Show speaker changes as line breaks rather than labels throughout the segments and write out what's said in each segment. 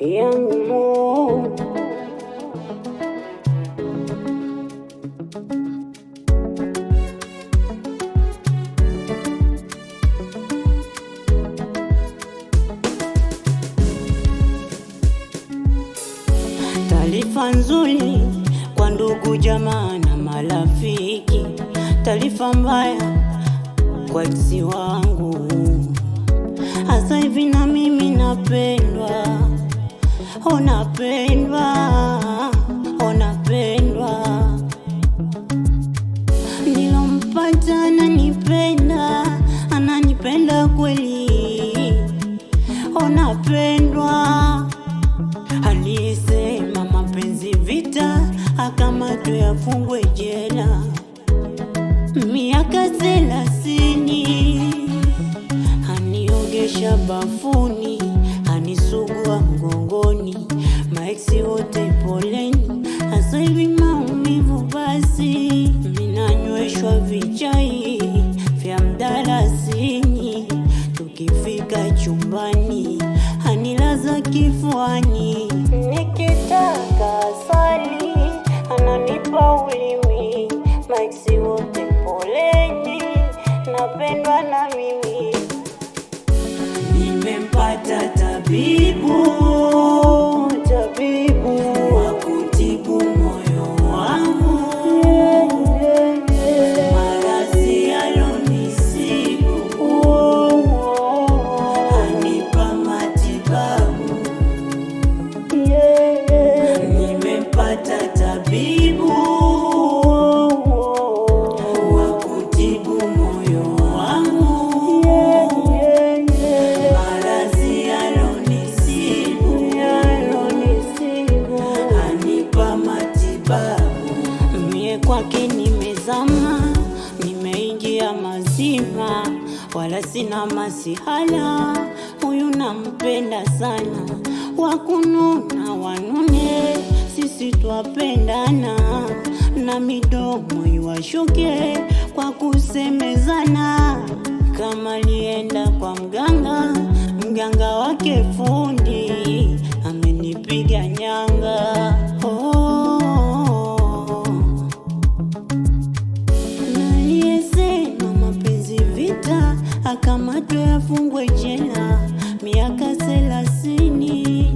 yangu. Taarifa nzuri kwa ndugu jamaa na marafiki, taarifa mbaya kwa ex wangu. Hasa hivi na mimi napendwa, napendwa, napendwa. Nilompata ananipenda kweli, napendwa. Alisema mapenzi vita, akamatwe afungwe jela miaka 30. Aniogesha bafuni, anisugua mgongoni, maeksi wote poleni. Hasa hivi maumivu basi, minanyweshwa vichai vya mdalasini. Tukifika chumbani, anilaza kifuani. Nikitaka asali, ananipa ulimi. Maeksi wote poleni, napendwa na mimi. Nimempata tabibu wa kutibu moyo wangu. Maradhi yalonisibu, anipa matibabu. Nimempata tabibu wa kutibu moyo wangu. Maradhi yalonisibu, anipa matibabu. Mie kwake nimezama, nimeingia mazima, wala sina masihala. Huyu nampenda sana, wakununa wanune, sisi twapendana. Na midomo iwashuke kwa kusemezana. Kama lienda kwa mganga wake fundi, amenipiga nyanga. Naliyesema mapenzi vita, akamatwe afungwe jela miaka 30.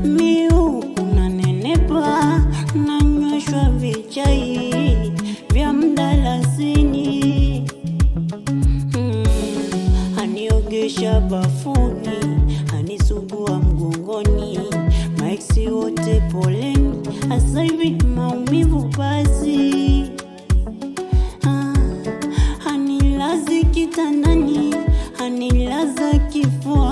Miuku nanenepa, nanyweshwa vichai vya mdalasini. Aniogesha bafuni, anisugua mgongoni, maeksi wote poleni. Hasa hivi maumivu basi, anilazi kitandani, anilaza kifuani.